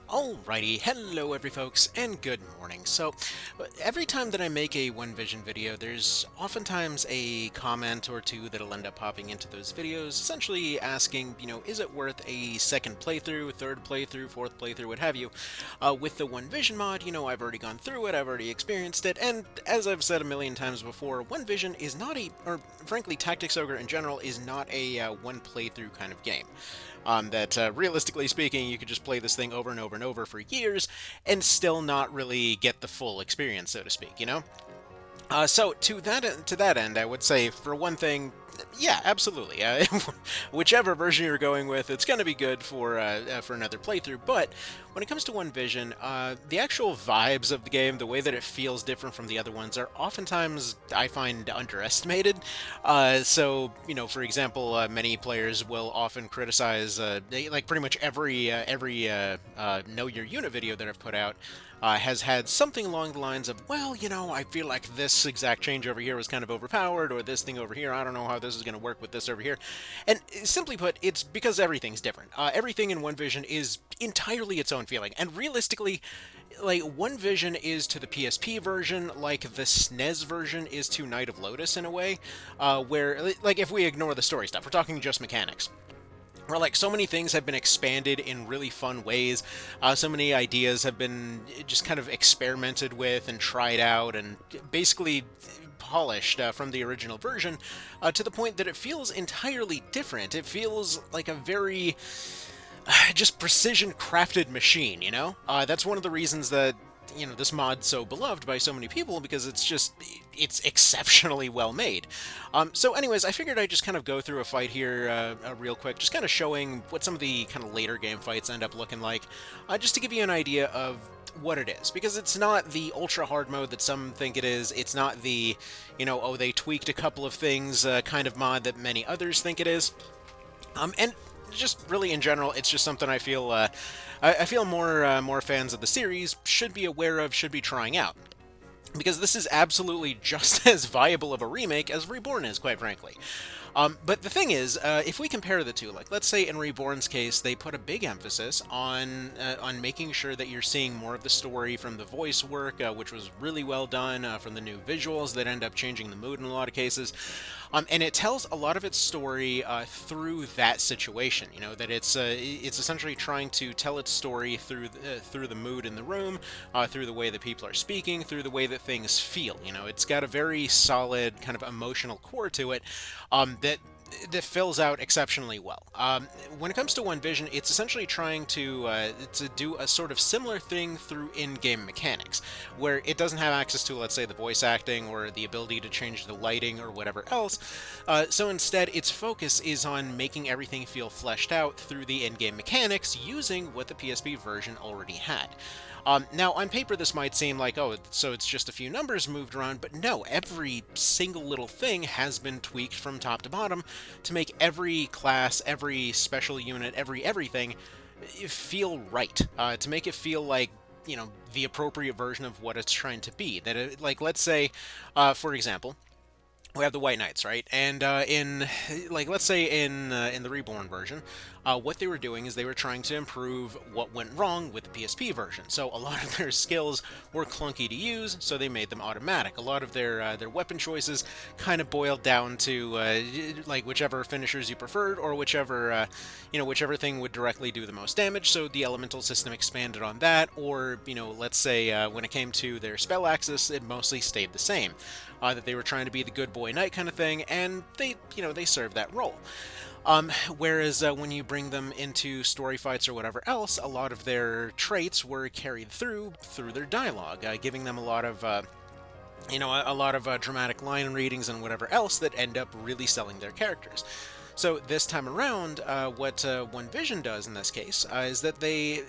Alrighty, hello every folks, and good morning. So, every time that I make a One Vision video, there's oftentimes a comment or two that'll end up popping into those videos, essentially asking, is it worth a second playthrough, third playthrough, fourth playthrough, what have you. With the One Vision mod, I've already gone through it, I've already experienced it, and as I've said a million times before, One Vision is not or frankly, Tactics Ogre in general is not a one playthrough kind of game. That realistically speaking, you could just play this thing over and over and over for years and still not really get the full experience, so to speak. So to that end, I would say for one thing, yeah, absolutely. Whichever version you're going with, it's going to be good for another playthrough. But when it comes to One Vision, the actual vibes of the game, the way that it feels different from the other ones, are oftentimes I find underestimated. For example, many players will often criticize, like pretty much every Know Your Unit video that I've put out has had something along the lines of, well, I feel like this exact change over here was kind of overpowered, or this thing over here, I don't know how this is going to work with this over here. And simply put, it's because everything's different. Everything in One Vision is entirely its own feeling. And realistically, like, One Vision is to the PSP version like the SNES version is to Night of Lotus in a way, where, like, if we ignore the story stuff, we're talking just mechanics where like so many things have been expanded in really fun ways. So many ideas have been just kind of experimented with and tried out and basically polished from the original version to the point that it feels entirely different. It feels like a very just precision crafted machine. That's one of the reasons that this mod's so beloved by so many people, because it's exceptionally well made. So anyways, I figured I'd just kind of go through a fight here real quick, just kind of showing what some of the kind of later game fights end up looking like, just to give you an idea of what it is, because it's not the ultra hard mode that some think it is. It's not the oh, they tweaked a couple of things kind of mod that many others think it is. And just really in general, it's just something I feel I feel more fans of the series should be aware of, should be trying out, because this is absolutely just as viable of a remake as Reborn is, quite frankly. But the thing is, if we compare the two, like let's say in Reborn's case, they put a big emphasis on making sure that you're seeing more of the story from the voice work, which was really well done, from the new visuals that end up changing the mood in a lot of cases. And it tells a lot of its story through that situation. That it's essentially trying to tell its story through the mood in the room, through the way that people are speaking, through the way that things feel. It's got a very solid kind of emotional core to it that fills out exceptionally well. When it comes to One Vision, it's essentially trying to do a sort of similar thing through in-game mechanics, where it doesn't have access to, let's say, the voice acting or the ability to change the lighting or whatever else. So instead, its focus is on making everything feel fleshed out through the in-game mechanics using what the PSP version already had. Now, on paper, this might seem like, oh, so it's just a few numbers moved around, but no, every single little thing has been tweaked from top to bottom to make every class, every special unit, everything feel right, to make it feel like, the appropriate version of what it's trying to be. That, like, let's say, for example, we have the White Knights, right? And let's say in the Reborn version, what they were doing is they were trying to improve what went wrong with the PSP version. So a lot of their skills were clunky to use, so they made them automatic. A lot of their weapon choices kind of boiled down to like whichever finishers you preferred, or whichever thing would directly do the most damage. So the elemental system expanded on that, or let's say when it came to their spell axis, it mostly stayed the same. That they were trying to be the good boy knight kind of thing, and they served that role. Whereas when you bring them into story fights or whatever else, a lot of their traits were carried through their dialogue, giving them a lot of dramatic line readings and whatever else that end up really selling their characters. So this time around, what One Vision does in this case is that they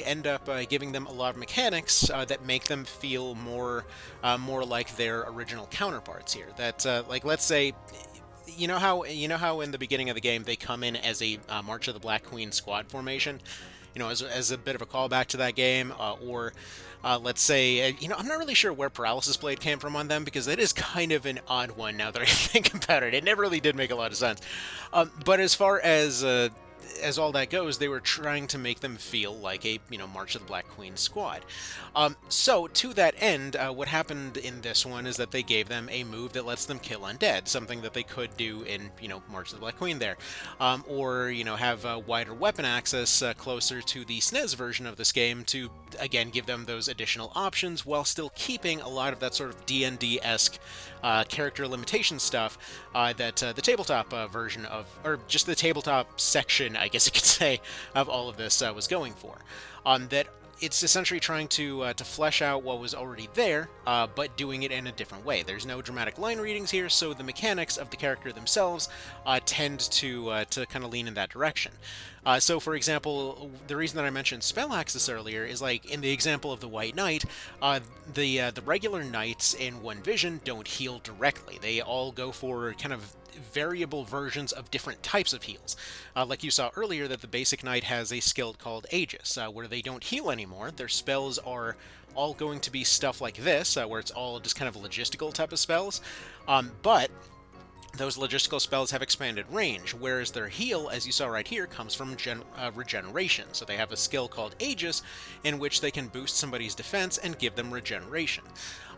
end up giving them a lot of mechanics that make them feel more like their original counterparts here. That like, let's say, how in the beginning of the game they come in as a March of the Black Queen squad formation, as a bit of a callback to that game, or let's say, I'm not really sure where Paralysis Blade came from on them, because it is kind of an odd one now that I think about it. It never really did make a lot of sense. But as far as as all that goes, they were trying to make them feel like a, March of the Black Queen squad. So, to that end, what happened in this one is that they gave them a move that lets them kill undead, something that they could do in, March of the Black Queen there. Or, have wider weapon access closer to the SNES version of this game to, again, give them those additional options while still keeping a lot of that sort of D&D-esque character limitation stuff that the tabletop version of, or just the tabletop section, I guess you could say, of all of this was going for. That it's essentially trying to flesh out what was already there, but doing it in a different way. There's no dramatic line readings here, so the mechanics of the character themselves tend to kind of lean in that direction. So, for example, the reason that I mentioned spell access earlier is like in the example of the White Knight, the regular knights in One Vision don't heal directly. They all go for kind of variable versions of different types of heals. Like you saw earlier, that the basic knight has a skill called Aegis, where they don't heal anymore. Their spells are all going to be stuff like this, where it's all just kind of logistical type of spells. But those logistical spells have expanded range, whereas their heal, as you saw right here, comes from regeneration. So they have a skill called Aegis, in which they can boost somebody's defense and give them regeneration.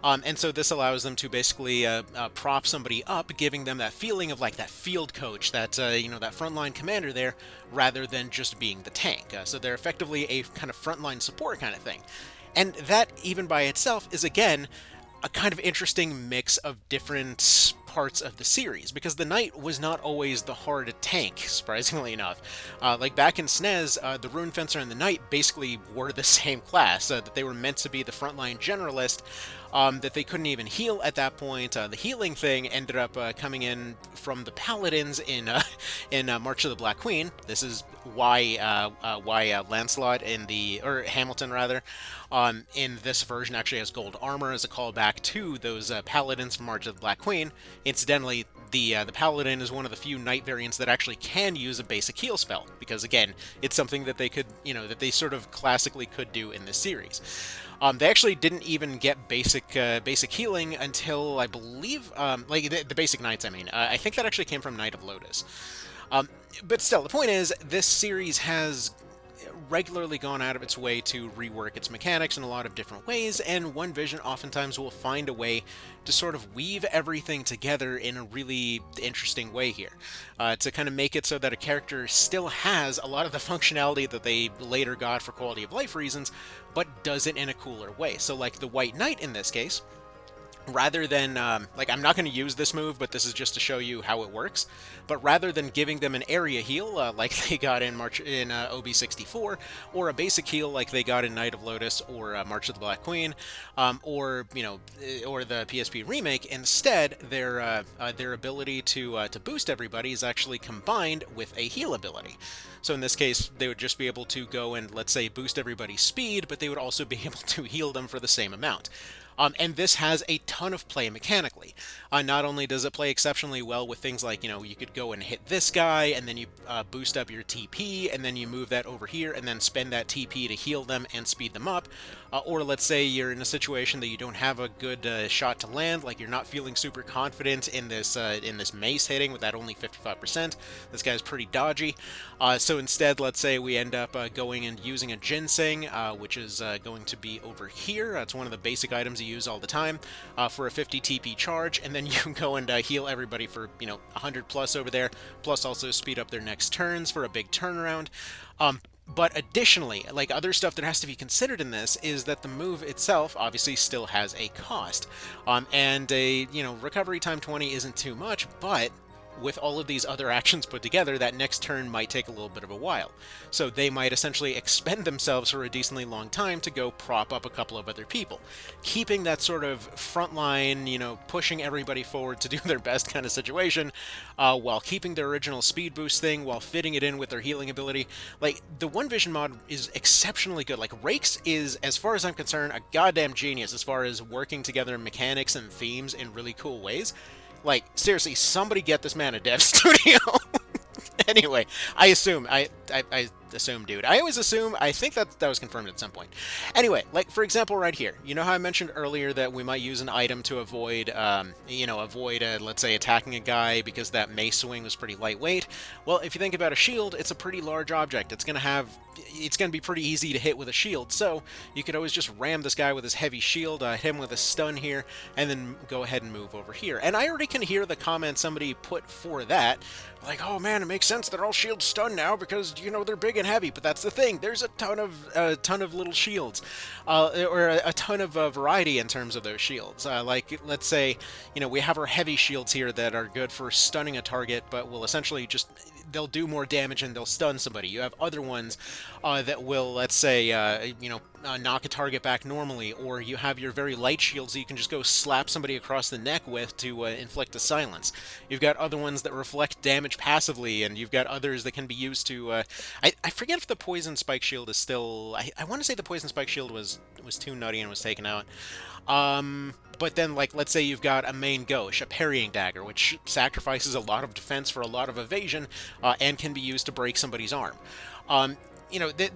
And so this allows them to basically prop somebody up, giving them that feeling of like that field coach, that that frontline commander there, rather than just being the tank. So they're effectively a kind of frontline support kind of thing. And that, even by itself, is again a kind of interesting mix of different parts of the series, because the Knight was not always the hard tank, surprisingly enough. Like back in SNES, the Rune Fencer and the Knight basically were the same class, that they were meant to be the frontline generalist, that they couldn't even heal at that point. The healing thing ended up coming in from the Paladins in March of the Black Queen. This is why Lancelot or Hamilton rather, in this version actually has gold armor as a callback to those Paladins from March of the Black Queen. Incidentally, the Paladin is one of the few Knight variants that actually can use a basic heal spell, because again, it's something that they could, that they sort of classically could do in this series. They actually didn't even get basic healing until, I believe, like the basic Knights, I mean. I think that actually came from Knight of Lotus. But still, the point is, this series has regularly gone out of its way to rework its mechanics in a lot of different ways, and One Vision oftentimes will find a way to sort of weave everything together in a really interesting way here, to kind of make it so that a character still has a lot of the functionality that they later got for quality of life reasons, but does it in a cooler way. So like the White Knight in this case, rather than, like, I'm not going to use this move, but this is just to show you how it works, but rather than giving them an area heal, like they got in OB64, or a basic heal like they got in Knight of Lotus, or March of the Black Queen, or, or the PSP remake, instead, their ability to boost everybody is actually combined with a heal ability. So in this case, they would just be able to go and, let's say, boost everybody's speed, but they would also be able to heal them for the same amount. And this has a ton of play mechanically. Not only does it play exceptionally well with things like, you could go and hit this guy, and then you boost up your TP, and then you move that over here, and then spend that TP to heal them and speed them up. Or let's say you're in a situation that you don't have a good shot to land, like you're not feeling super confident in this mace hitting with that only 55%. This guy's pretty dodgy. So instead, let's say we end up going and using a ginseng, which is going to be over here. It's one of the basic items you use all the time for a 50 TP charge, and then you can go and heal everybody for 100 plus over there, plus also speed up their next turns for a big turnaround. But additionally, like other stuff that has to be considered in this, is that the move itself obviously still has a cost, and a recovery time 20 isn't too much, but with all of these other actions put together, that next turn might take a little bit of a while. So they might essentially expend themselves for a decently long time to go prop up a couple of other people, keeping that sort of frontline, pushing everybody forward to do their best kind of situation, while keeping their original speed boost thing, while fitting it in with their healing ability. Like, the One Vision mod is exceptionally good. Like, Rakes is, as far as I'm concerned, a goddamn genius as far as working together mechanics and themes in really cool ways. Like, seriously, somebody get this man a dev studio. Anyway, I assume, I assume, dude. I always assume. I think that was confirmed at some point. Anyway, like for example, right here. You know how I mentioned earlier that we might use an item to avoid, let's say, attacking a guy because that mace swing was pretty lightweight. Well, if you think about a shield, it's a pretty large object. It's gonna be pretty easy to hit with a shield. So you could always just ram this guy with his heavy shield, hit him with a stun here, and then go ahead and move over here. And I already can hear the comment somebody put for that. Like, oh man, it makes sense that all shields stun now because, they're big and heavy. But that's the thing. There's a ton of little shields, or a ton of variety in terms of those shields. Like, let's say, we have our heavy shields here that are good for stunning a target, but will essentially they'll do more damage and they'll stun somebody. You have other ones that will, let's say, knock a target back normally, or you have your very light shields that you can just go slap somebody across the neck with to inflict a silence. You've got other ones that reflect damage passively, and you've got others that can be used to... I forget if the poison spike shield is still... I want to say the poison spike shield was too nutty and was taken out. But then, like, let's say you've got a main gauche, a parrying dagger, which sacrifices a lot of defense for a lot of evasion, and can be used to break somebody's arm.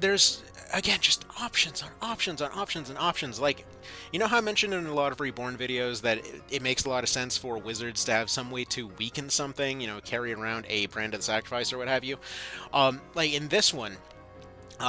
There's, again, just options on options on options and options. Like, you know how I mentioned in a lot of Reborn videos that it makes a lot of sense for wizards to have some way to weaken something, carry around a branded sacrifice or what have you? Like, in this one,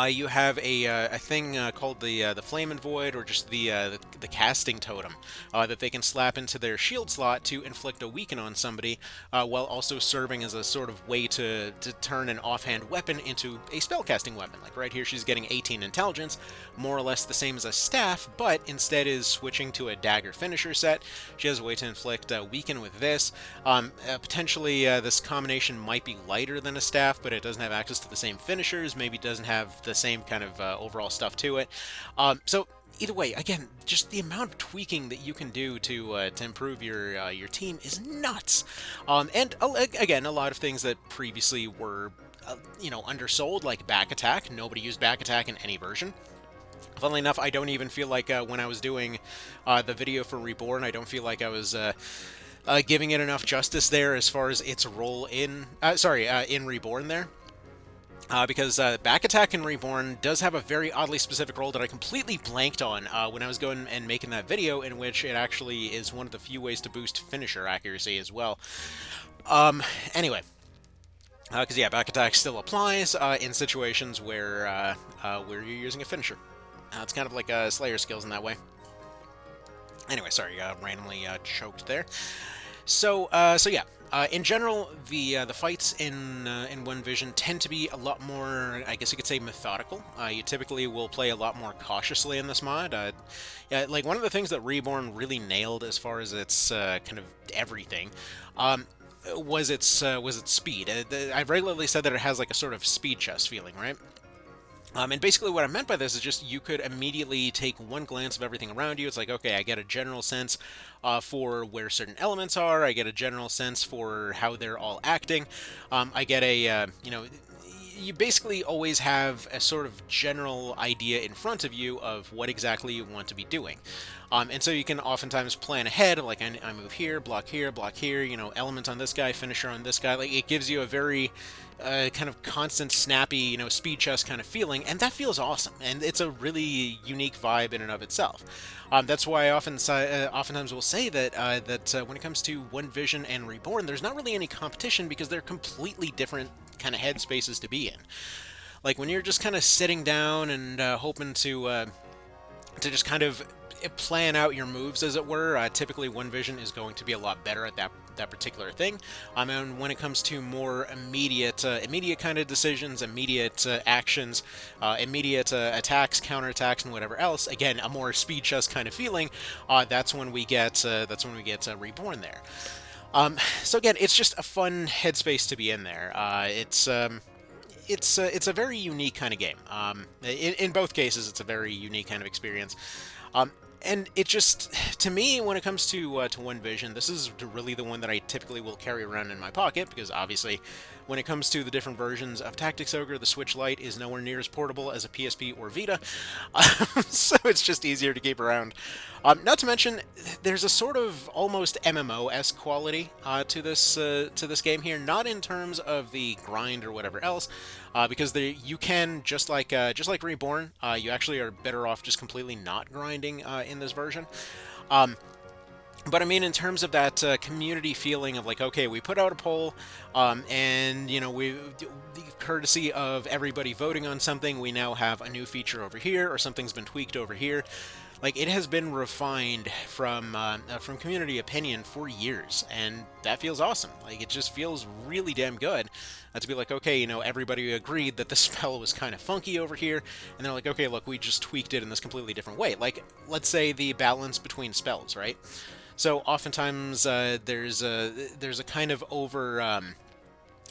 you have a thing called the Flame and Void, or just the casting totem that they can slap into their shield slot to inflict a weaken on somebody, while also serving as a sort of way to turn an offhand weapon into a spellcasting weapon. Like right here, she's getting 18 intelligence, more or less the same as a staff, but instead is switching to a dagger finisher set. She has a way to inflict a weaken with this. Potentially, this combination might be lighter than a staff, but it doesn't have access to the same finishers. Maybe doesn't have the same kind of overall stuff to it. So either way, again, just the amount of tweaking that you can do to improve your team is nuts. And again, a lot of things that previously were undersold, like back attack. Nobody used back attack in any version. Funnily enough, I don't even feel like when I was doing the video for Reborn, I don't feel like I was giving it enough justice there as far as its role in Reborn there. Because back attack in Reborn does have a very oddly specific role that I completely blanked on when I was going and making that video, in which it actually is one of the few ways to boost finisher accuracy as well. Anyway, because yeah, back attack still applies in situations where you're using a finisher. It's kind of like Slayer skills in that way. Anyway, sorry, randomly choked there. So yeah. In general, the fights in One Vision tend to be a lot more, I guess you could say, methodical. You typically will play a lot more cautiously in this mod. Like one of the things that Reborn really nailed as far as its kind of everything was its speed. I've regularly said that it has like a sort of speed chest feeling, right? And basically what I meant by this is just you could immediately take one glance of everything around you. It's like, okay, I get a general sense for where certain elements are. I get a general sense for how they're all acting. I get a, you basically always have a sort of general idea in front of you of what exactly you want to be doing. And so you can oftentimes plan ahead, like I move here, block here, element on this guy, finisher on this guy. Like it gives you a very kind of constant, snappy, speed chest kind of feeling, and that feels awesome. And it's a really unique vibe in and of itself. That's why I oftentimes will say that when it comes to One Vision and Reborn, there's not really any competition because they're completely different kind of headspaces to be in. Like when you're just kind of sitting down and hoping to just kind of plan out your moves, as it were, typically One Vision is going to be a lot better at that particular thing. And when it comes to more immediate kind of decisions, immediate actions, immediate attacks, counterattacks, and whatever else, again, a more speed chest kind of feeling. That's when we get Reborn there. So again, it's just a fun headspace to be in there. It's a very unique kind of game. In both cases, it's a very unique kind of experience. And it just, to me, when it comes to One Vision, this is really the one that I typically will carry around in my pocket, because obviously, when it comes to the different versions of Tactics Ogre, the Switch Lite is nowhere near as portable as a PSP or Vita, so it's just easier to keep around. Not to mention, there's a sort of almost MMO-esque quality to this game here, not in terms of the grind or whatever else, because you can, just like Reborn, you actually are better off just completely not grinding in this version. Um, but I mean, in terms of that community feeling of like, okay, we put out a poll, and courtesy of everybody voting on something, we now have a new feature over here, or something's been tweaked over here. Like, it has been refined from community opinion for years, and that feels awesome. Like, it just feels really damn good to be like, okay, everybody agreed that the spell was kind of funky over here, and they're like, okay, look, we just tweaked it in this completely different way. Like, let's say the balance between spells, right? So oftentimes there's a kind of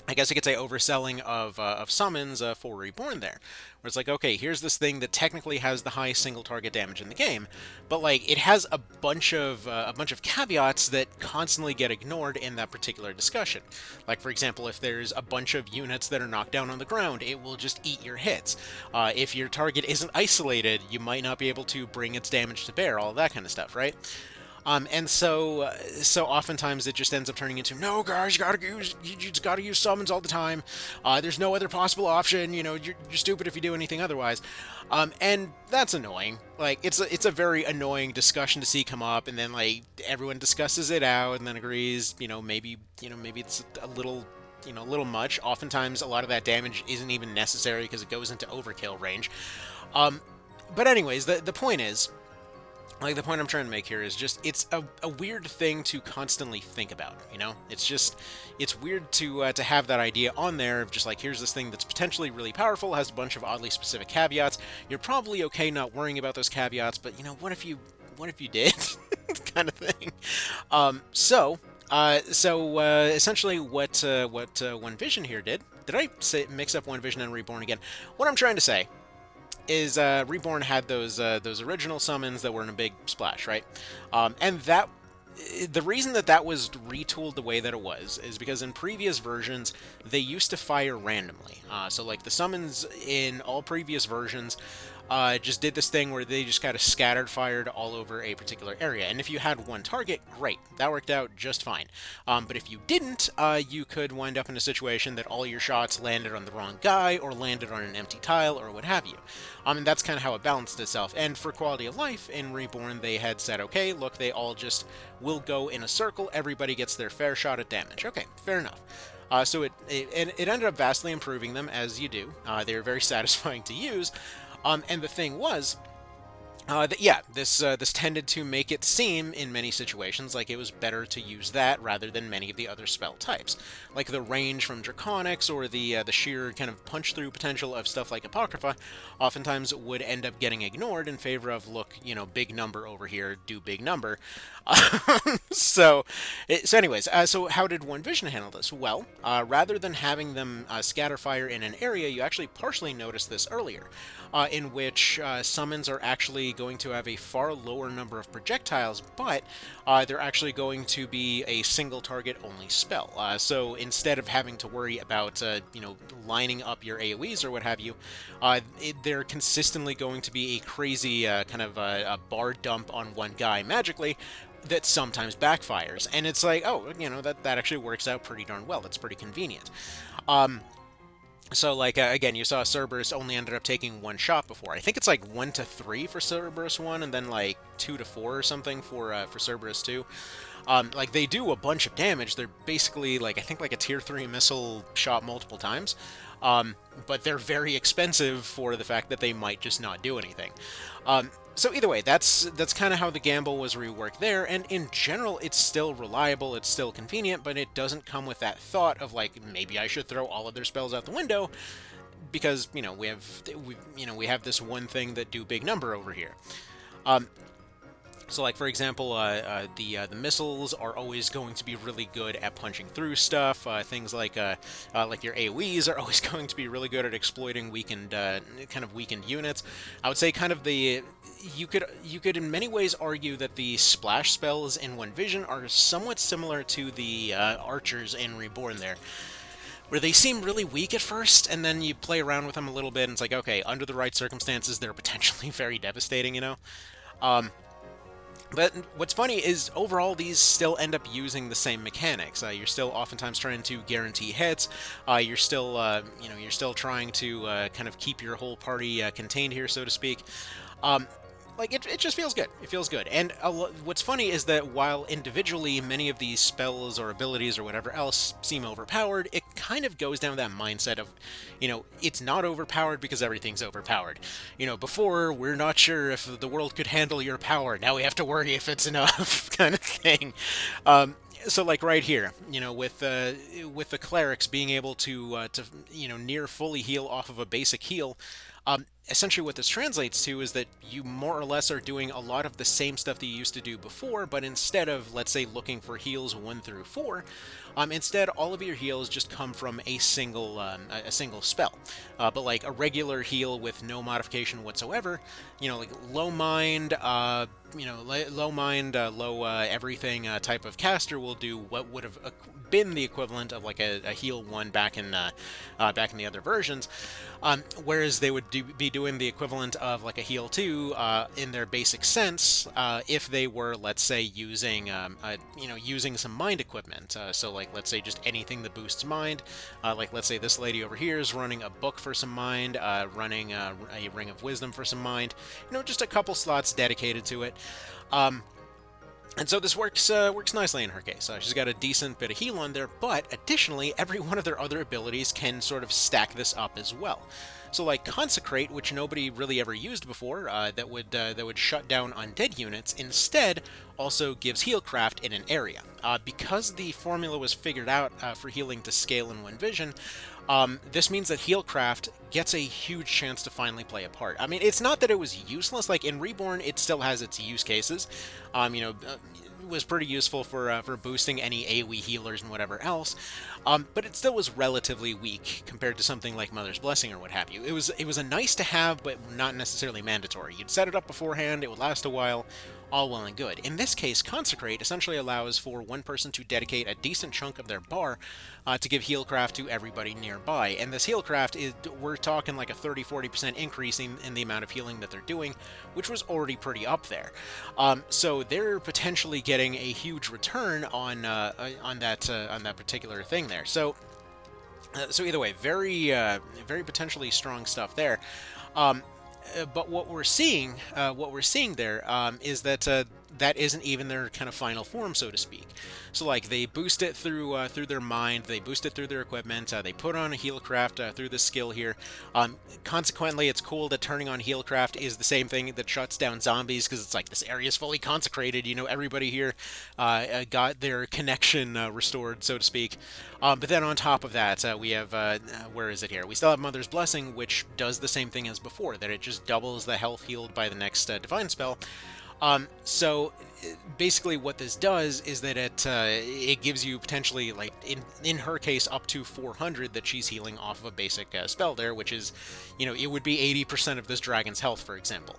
I guess you could say overselling of summons for Reborn there, where it's like, okay, here's this thing that technically has the highest single target damage in the game, but like it has a bunch of caveats that constantly get ignored in that particular discussion. Like, for example, if there's a bunch of units that are knocked down on the ground, it will just eat your hits. If your target isn't isolated, you might not be able to bring its damage to bear. All of that kind of stuff, right? And so oftentimes it just ends up turning into, no, guys, you just gotta use summons all the time. There's no other possible option. You're stupid if you do anything otherwise. And that's annoying. Like, it's a very annoying discussion to see come up, and then like everyone discusses it out and then agrees. Maybe it's a little much. Oftentimes, a lot of that damage isn't even necessary because it goes into overkill range. But anyways, the point is, like, the point I'm trying to make here is just it's a weird thing to constantly think about. It's weird to have that idea on there of just like, here's this thing that's potentially really powerful, has a bunch of oddly specific caveats. You're probably okay not worrying about those caveats, but what if you did? Kind of thing. Essentially what One Vision here did I say mix up One Vision and Reborn again? What I'm trying to say is Reborn had those original summons that were in a big splash, right? And that the reason that was retooled the way that it was is because in previous versions they used to fire randomly. So like the summons in all previous versions just did this thing where they just kind of scattered fired all over a particular area. And if you had one target, great, that worked out just fine. But if you didn't, you could wind up in a situation that all your shots landed on the wrong guy or landed on an empty tile or what have you. And that's kind of how it balanced itself. And for quality of life in Reborn, they had said, okay, look, they all just will go in a circle. Everybody gets their fair shot at damage. Okay, fair enough. So it ended up vastly improving them, as you do. They were very satisfying to use. And the thing was, this tended to make it seem, in many situations, like it was better to use that rather than many of the other spell types. Like the range from Draconics or the sheer kind of punch-through potential of stuff like Apocrypha oftentimes would end up getting ignored in favor of, look, big number over here, do big number. So anyways, so how did One Vision handle this? Well, rather than having them scatter fire in an area, you actually partially noticed this earlier, in which summons are actually going to have a far lower number of projectiles, but they're actually going to be a single target only spell. So instead of having to worry about lining up your AoEs or what have you, they're consistently going to be a crazy kind of a bar dump on one guy magically that sometimes backfires. And it's like, oh, that actually works out pretty darn well. That's pretty convenient. So, like, again, you saw Cerberus only ended up taking one shot before. I think it's like 1 to 3 for Cerberus 1, and then like 2 to 4 or something for Cerberus 2. Like, they do a bunch of damage. They're basically, like, I think like a tier 3 missile shot multiple times. But they're very expensive for the fact that they might just not do anything. So either way, that's kind of how the gamble was reworked there, and in general, it's still reliable, it's still convenient, but it doesn't come with that thought of like, maybe I should throw all of their spells out the window, because we have this one thing that do big number over here. So, like, for example, the missiles are always going to be really good at punching through stuff. Things like your AoEs are always going to be really good at exploiting weakened units. I would say kind of you could in many ways argue that the splash spells in One Vision are somewhat similar to the archers in Reborn there, where they seem really weak at first, and then you play around with them a little bit, and it's like, okay, under the right circumstances, they're potentially very devastating, But what's funny is overall these still end up using the same mechanics. You're still oftentimes trying to guarantee hits. You're still, you're still trying to kind of keep your whole party contained here, so to speak. Um, like it just feels good. It feels good. And what's funny is that while individually many of these spells or abilities or whatever else seem overpowered, it kind of goes down that mindset of, it's not overpowered because everything's overpowered. Before we're not sure if the world could handle your power. Now we have to worry if it's enough, kind of thing. So like right here, with the clerics being able to near fully heal off of a basic heal, essentially what this translates to is that you more or less are doing a lot of the same stuff that you used to do before, but instead of, let's say, looking for heals 1 through 4, instead all of your heals just come from a single spell. But like a regular heal with no modification whatsoever, like low mind, low everything type of caster will do what would have been the equivalent of like a heal 1 back in the other versions, whereas they would be doing the equivalent of like a heal 2 in their basic sense if they were, let's say, using using some mind equipment. So like let's say just anything that boosts mind. Like let's say this lady over here is running a book for some mind, running a ring of wisdom for some mind. Just a couple slots dedicated to it. And so this works nicely in her case. She's got a decent bit of heal on there, but additionally, every one of their other abilities can sort of stack this up as well. So like Consecrate, which nobody really ever used before, that would shut down undead units, instead also gives Healcraft in an area. Because the formula was figured out for healing to scale in one vision, this means that Healcraft gets a huge chance to finally play a part. I mean, it's not that it was useless. Like in Reborn, it still has its use cases. It was pretty useful for boosting any AoE healers and whatever else. But it still was relatively weak compared to something like Mother's Blessing or what have you. It was a nice to have, but not necessarily mandatory. You'd set it up beforehand. It would last a while. All well and good. In this case, Consecrate essentially allows for one person to dedicate a decent chunk of their bar to give Healcraft to everybody nearby. And this Healcraft, we're talking like a 30-40% increase in the amount of healing that they're doing, which was already pretty up there. So they're potentially getting a huge return on that particular thing there. So either way, very potentially strong stuff there. But what we're seeing there is that that isn't even their kind of final form, so to speak. So like they boost it through their mind, they boost it through their equipment, they put on a Healcraft through this skill here. Consequently, it's cool that turning on Healcraft is the same thing that shuts down zombies, because it's like this area is fully consecrated. Everybody here got their connection restored, so to speak. But then on top of that, we have where is it here? We still have Mother's Blessing, which does the same thing as before, that it just doubles the health healed by the next divine spell. So basically what this does is that it gives you potentially, like in her case, up to 400 that she's healing off of a basic spell there, which is, it would be 80% of this dragon's health, for example.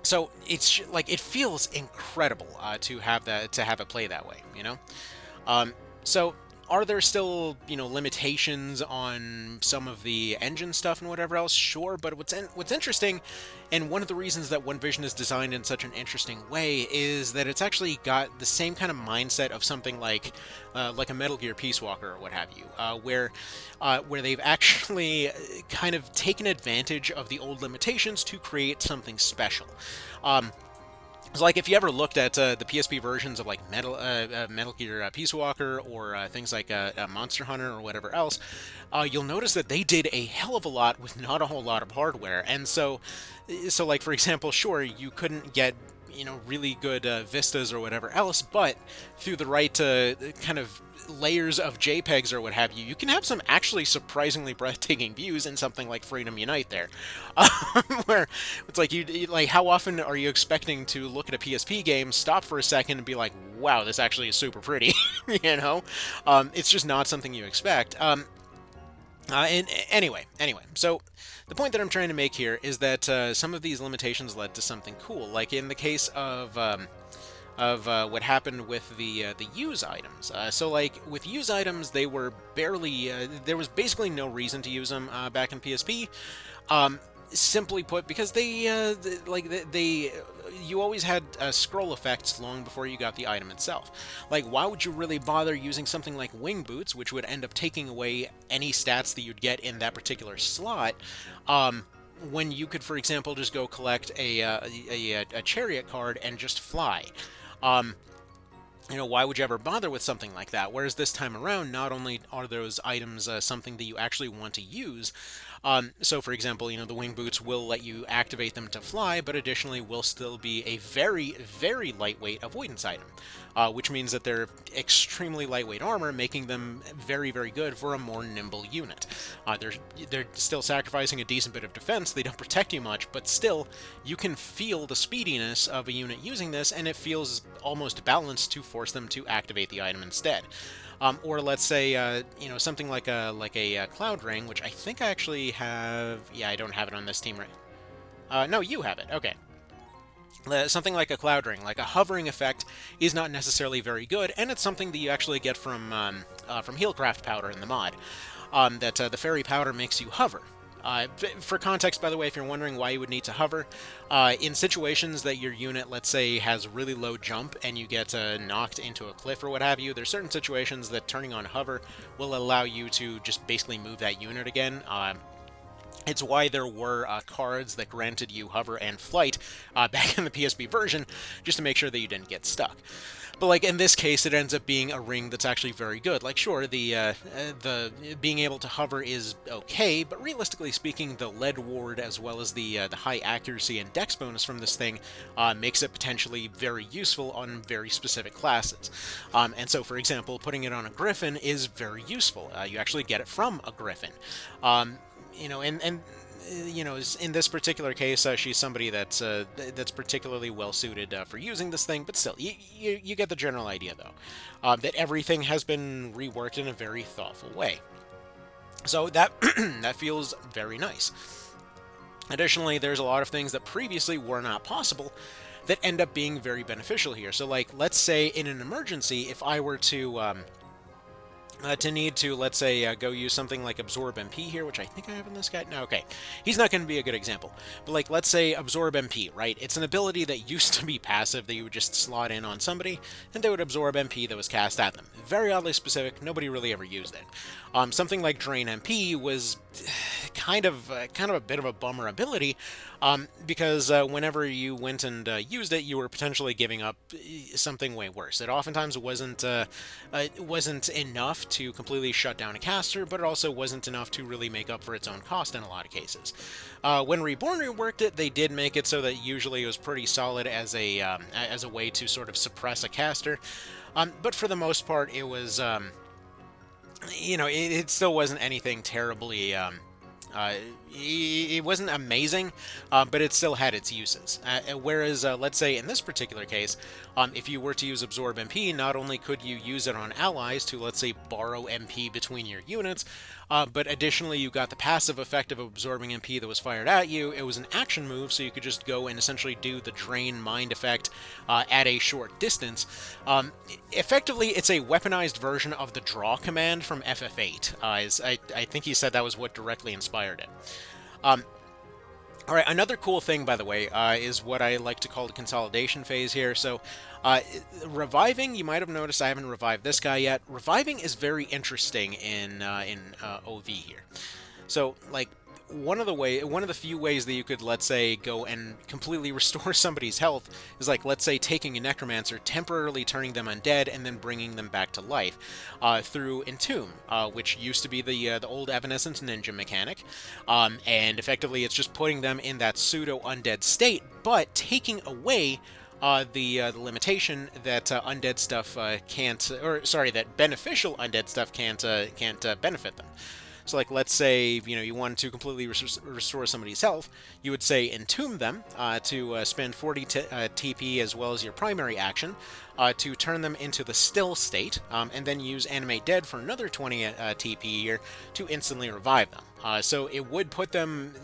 So it's like, it feels incredible to have it play that way, So are there still, limitations on some of the engine stuff and whatever else? Sure, but what's interesting, and one of the reasons that One Vision is designed in such an interesting way, is that it's actually got the same kind of mindset of something like a Metal Gear Peace Walker or what have you, where they've actually kind of taken advantage of the old limitations to create something special. So, like, if you ever looked at the PSP versions of, like, Metal Gear Peace Walker or things like Monster Hunter or whatever else, you'll notice that they did a hell of a lot with not a whole lot of hardware. And so like, for example, sure, you couldn't get, really good vistas or whatever else, but through the right kind of layers of JPEGs or what have you, you can have some actually surprisingly breathtaking views in something like Freedom Unite there, where it's like like, how often are you expecting to look at a PSP game, stop for a second, and be like, wow, this actually is super pretty, It's just not something you expect. And anyway, so the point that I'm trying to make here is that some of these limitations led to something cool, like in the case of what happened with the use items. So like with use items, they were barely there was basically no reason to use them back in PSP. Simply put, because they you always had scroll effects long before you got the item itself. Like, why would you really bother using something like wing boots, which would end up taking away any stats that you'd get in that particular slot, when you could, for example, just go collect a chariot card and just fly? Why would you ever bother with something like that? Whereas this time around, not only are those items something that you actually want to use, so for example, the wing boots will let you activate them to fly, but additionally will still be a very, very lightweight avoidance item, which means that they're extremely lightweight armor, making them very, very good for a more nimble unit. They're still sacrificing a decent bit of defense, they don't protect you much, but still, you can feel the speediness of a unit using this, and it feels almost balanced to force them to activate the item instead. Or let's say, something like a Cloud Ring, which I think I actually have. Yeah, I don't have it on this team right. No, you have it. Okay. Something like a Cloud Ring, like a hovering effect, is not necessarily very good, and it's something that you actually get from Healcraft Powder in the mod. That the Fairy Powder makes you hover. For context, by the way, if you're wondering why you would need to hover, in situations that your unit, let's say, has really low jump and you get knocked into a cliff or what have you, there's certain situations that turning on hover will allow you to just basically move that unit again. It's why there were cards that granted you hover and flight back in the PSP version, just to make sure that you didn't get stuck. But like in this case, it ends up being a ring that's actually very good. Like sure, the being able to hover is okay, but realistically speaking, the lead ward as well as the high accuracy and dex bonus from this thing makes it potentially very useful on very specific classes. And so, for example, putting it on a griffin is very useful. You actually get it from a griffin. In this particular case, she's somebody that's particularly well suited for using this thing. But still, you get the general idea, though, that everything has been reworked in a very thoughtful way. So that that feels very nice. Additionally, there's a lot of things that previously were not possible that end up being very beneficial here. So, like, let's say in an emergency, if I were to need to, let's say, go use something like Absorb MP here, which I think I have in this guy. No, okay. He's not going to be a good example. But, like, let's say Absorb MP, right? It's an ability that used to be passive that you would just slot in on somebody, and they would absorb MP that was cast at them. Very oddly specific. Nobody really ever used it. Something like Drain MP was kind of a bit of a bummer ability, because whenever you went and used it, you were potentially giving up something way worse. It oftentimes wasn't enough to completely shut down a caster, but it also wasn't enough to really make up for its own cost in a lot of cases. When Reborn reworked it, they did make it so that usually it was pretty solid as a way to sort of suppress a caster, but for the most part, it was it still wasn't anything terribly. It wasn't amazing, but it still had its uses. Whereas, let's say in this particular case, if you were to use Absorb MP, not only could you use it on allies to, let's say, borrow MP between your units, but additionally you got the passive effect of absorbing MP that was fired at you. It was an action move, so you could just go and essentially do the Drain Mind effect at a short distance. Effectively, it's a weaponized version of the Draw command from FF8. I think he said that was what directly inspired it. Alright, another cool thing, by the way, is what I like to call the consolidation phase here. So, reviving, you might have noticed I haven't revived this guy yet. Reviving is very interesting in OV here. So, like, one of the few ways that you could, let's say, go and completely restore somebody's health is, like, let's say, taking a necromancer, temporarily turning them undead, and then bringing them back to life through Entomb, which used to be the old Evanescence Ninja mechanic, and effectively it's just putting them in that pseudo-undead state, but taking away the limitation that undead stuff that beneficial undead stuff can't benefit them. So, like, let's say, you wanted to completely restore somebody's health, you would say Entomb them to spend 40 TP as well as your primary action to turn them into the still state, and then use Animate Dead for another 20 TP here to instantly revive them. So it would put them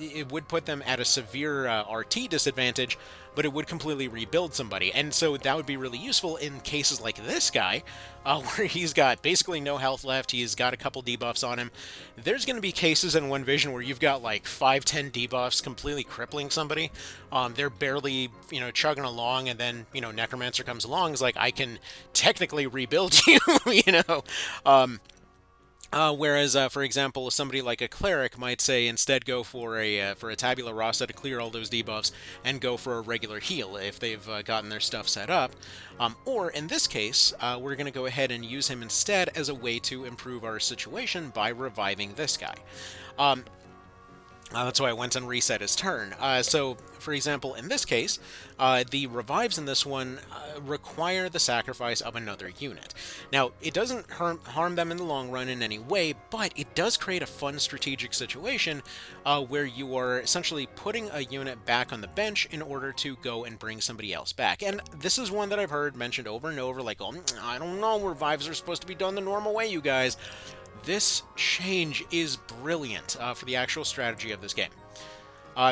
at a severe RT disadvantage, but it would completely rebuild somebody. And so that would be really useful in cases like this guy, where he's got basically no health left. He's got a couple debuffs on him. There's going to be cases in one vision where you've got like 5, 10 debuffs completely crippling somebody. They're barely, chugging along, and then, Necromancer comes along. Is like, I can technically rebuild you, Whereas, for example, somebody like a cleric might say instead go for a tabula rasa to clear all those debuffs and go for a regular heal if they've gotten their stuff set up. Or in this case, we're going to go ahead and use him instead as a way to improve our situation by reviving this guy. That's why I went and reset his turn. So, for example, in this case, the revives in this one require the sacrifice of another unit. Now, it doesn't harm them in the long run in any way, but it does create a fun strategic situation where you are essentially putting a unit back on the bench in order to go and bring somebody else back. And this is one that I've heard mentioned over and over, like, oh, I don't know, revives are supposed to be done the normal way, you guys. This change is brilliant for the actual strategy of this game.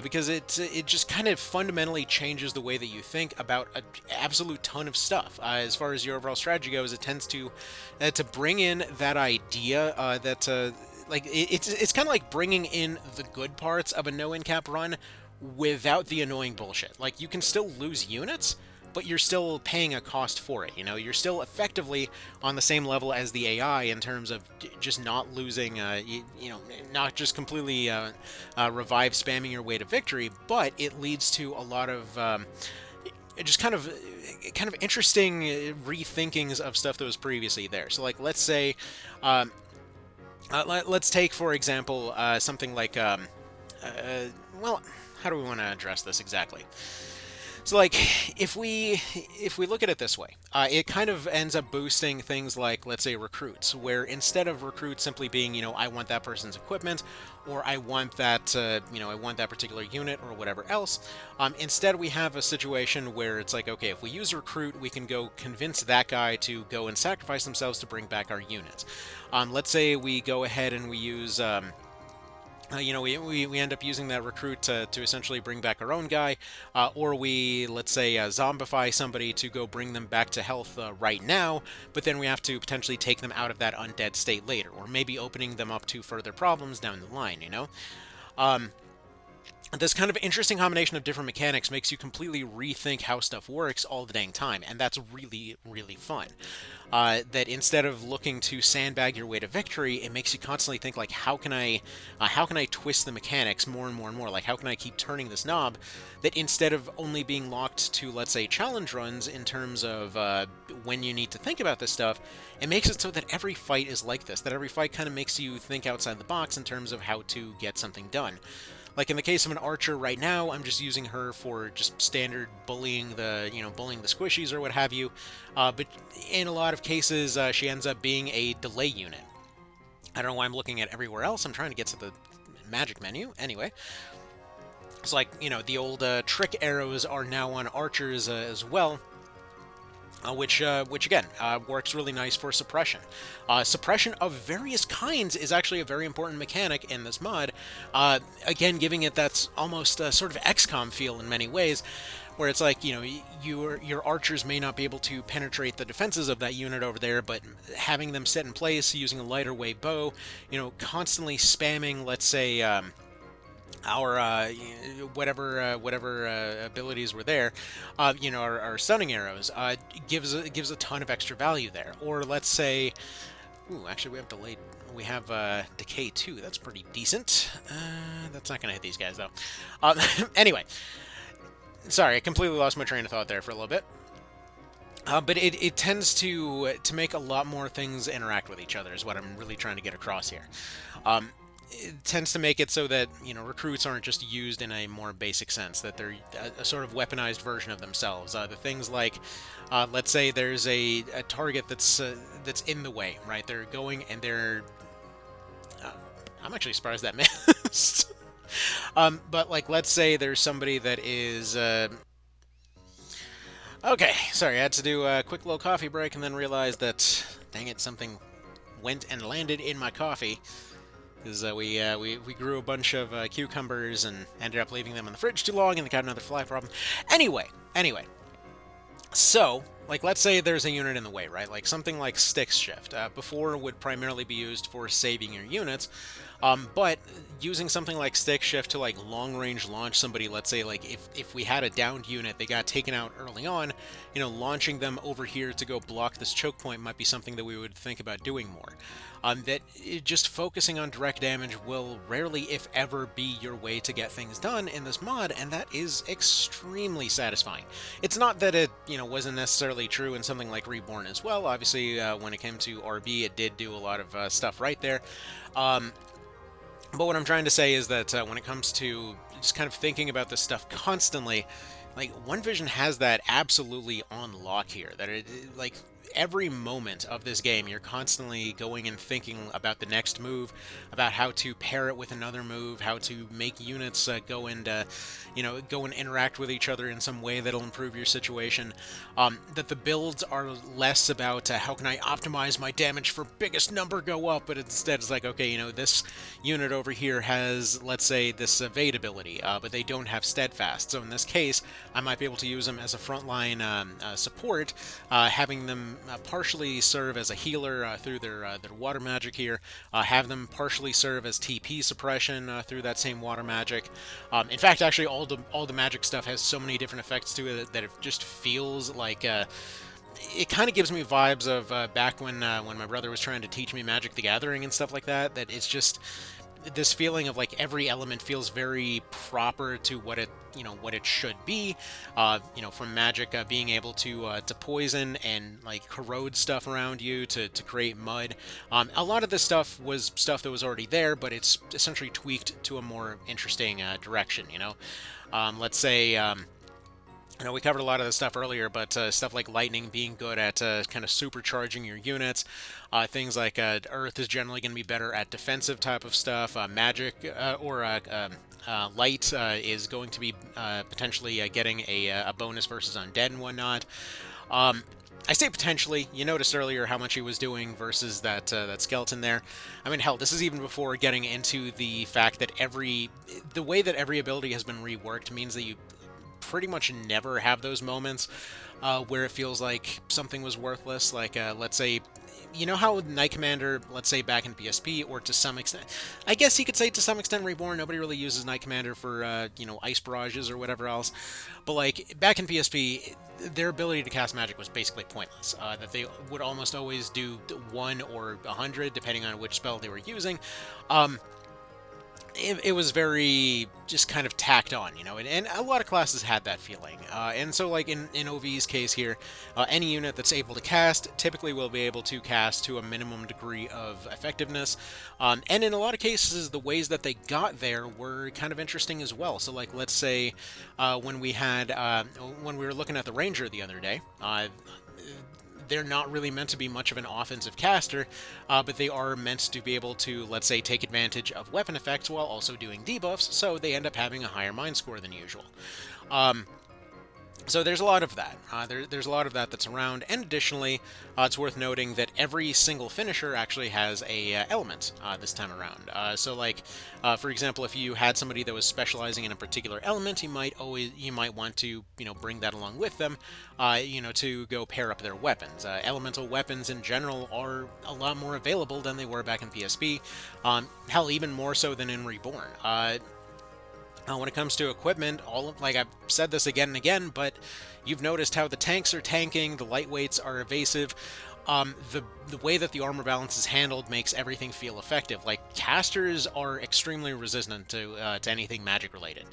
Because it just kind of fundamentally changes the way that you think about an absolute ton of stuff. As far as your overall strategy goes, it tends to bring in that idea it's kind of like bringing in the good parts of a no-in-cap run without the annoying bullshit. Like, you can still lose units, but you're still paying a cost for it. You're still effectively on the same level as the AI in terms of just not losing, not just completely revive spamming your way to victory, but it leads to a lot of just kind of interesting rethinkings of stuff that was previously there. So, like, let's say, let's take, for example, something like, well, how do we want to address this exactly? So, like, if we look at it this way, it kind of ends up boosting things like, let's say, recruits, where instead of recruits simply being, I want that person's equipment, or I want that, I want that particular unit, or whatever else. Instead, we have a situation where it's like, okay, if we use recruit, we can go convince that guy to go and sacrifice themselves to bring back our units. Let's say we go ahead and we use. We end up using that recruit to essentially bring back our own guy, or we, let's say, zombify somebody to go bring them back to health right now, but then we have to potentially take them out of that undead state later, or maybe opening them up to further problems down the line, This kind of interesting combination of different mechanics makes you completely rethink how stuff works all the dang time, and that's really, really fun. That instead of looking to sandbag your way to victory, it makes you constantly think, like, how can I twist the mechanics more and more and more? Like, how can I keep turning this knob? That instead of only being locked to, let's say, challenge runs in terms of when you need to think about this stuff, it makes it so that every fight is like this. That every fight kind of makes you think outside the box in terms of how to get something done. Like, in the case of an archer right now, I'm just using her for just standard bullying the squishies or what have you. But in a lot of cases, she ends up being a delay unit. I don't know why I'm looking at everywhere else. I'm trying to get to the magic menu. Anyway. It's like, the old trick arrows are now on archers as well. Which again, works really nice for suppression. Suppression of various kinds is actually a very important mechanic in this mod. Again, giving it that almost sort of XCOM feel in many ways, where it's like, your archers may not be able to penetrate the defenses of that unit over there, but having them set in place using a lighter weight bow, constantly spamming, let's say, our whatever abilities were there, our stunning arrows, gives a ton of extra value there. Or let's say, actually we have decay too. That's pretty decent. That's not gonna hit these guys though. Anyway, sorry, I completely lost my train of thought there for a little bit. But it tends to make a lot more things interact with each other, is what I'm really trying to get across here. It tends to make it so that, recruits aren't just used in a more basic sense, that they're a sort of weaponized version of themselves. The things like, let's say there's a target that's in the way, right? They're going and they're... I'm actually surprised that missed. But, like, let's say there's somebody that is... Okay, sorry, I had to do a quick little coffee break and then realized that, dang it, something went and landed in my coffee. because we grew a bunch of cucumbers and ended up leaving them in the fridge too long, and got another fly problem. Anyway, so, like, let's say there's a unit in the way, right? Like, something like Stick Shift. Before would primarily be used for saving your units, but using something like Stick Shift to, like, long-range launch somebody, let's say, like, if we had a downed unit, they got taken out early on, you know, launching them over here to go block this choke point might be something that we would think about doing more. Just focusing on direct damage will rarely, if ever, be your way to get things done in this mod, and that is extremely satisfying. It's not that it, you know, wasn't necessarily true in something like Reborn as well. Obviously, when it came to RB, it did do a lot of stuff right there. But what I'm trying to say is that when it comes to just kind of thinking about this stuff constantly, like, OneVision has that absolutely on lock here. That like, every moment of this game, you're constantly going and thinking about the next move, about how to pair it with another move, how to make units go and interact with each other in some way that'll improve your situation. That the builds are less about how can I optimize my damage for biggest number go up, but instead it's like, okay, you know, this unit over here has, let's say, this evade ability, but they don't have steadfast. So in this case, I might be able to use them as a frontline support, having them partially serve as a healer through their water magic here, have them partially serve as TP suppression through that same water magic. In fact, actually, all the magic stuff has so many different effects to it that it just feels like it kind of gives me vibes of back when my brother was trying to teach me Magic the Gathering and stuff like that. That it's just this feeling of like every element feels very proper to what it should be. From magic being able to poison and like corrode stuff around you to create mud. A lot of this stuff was stuff that was already there, but it's essentially tweaked to a more interesting direction. Let's say. We covered a lot of this stuff earlier, but stuff like lightning being good at kind of supercharging your units. Things like earth is generally going to be better at defensive type of stuff. Magic or light is going to be potentially getting a bonus versus undead and whatnot. I say potentially. You noticed earlier how much he was doing versus that skeleton there. I mean, hell, this is even before getting into the fact that the way that every ability has been reworked means that you pretty much never have those moments where it feels like something was worthless. Like, let's say, you know how Knight Commander, let's say back in PSP, or to some extent, I guess you could say to some extent Reborn, nobody really uses Knight Commander for, ice barrages or whatever else. But, like, back in PSP, their ability to cast magic was basically pointless. That they would almost always do 1 or 100, depending on which spell they were using. It was very just kind of tacked on, and a lot of classes had that feeling. And so, like, in OV's case here, any unit that's able to cast typically will be able to cast to a minimum degree of effectiveness. And in a lot of cases, the ways that they got there were kind of interesting as well. So, like, let's say when we were looking at the Ranger the other day, they're not really meant to be much of an offensive caster, but they are meant to be able to, let's say, take advantage of weapon effects while also doing debuffs, so they end up having a higher mind score than usual. So there's a lot of that. There's a lot of that that's around, and additionally, it's worth noting that every single finisher actually has a element this time around. So, like, for example, if you had somebody that was specializing in a particular element, you might want to bring that along with them, to go pair up their weapons. Elemental weapons in general are a lot more available than they were back in PSP. Hell, even more so than in Reborn. When it comes to equipment, I've said this again and again, but you've noticed how the tanks are tanking, the lightweights are evasive. The way that the armor balance is handled makes everything feel effective. Like, casters are extremely resistant to anything magic related.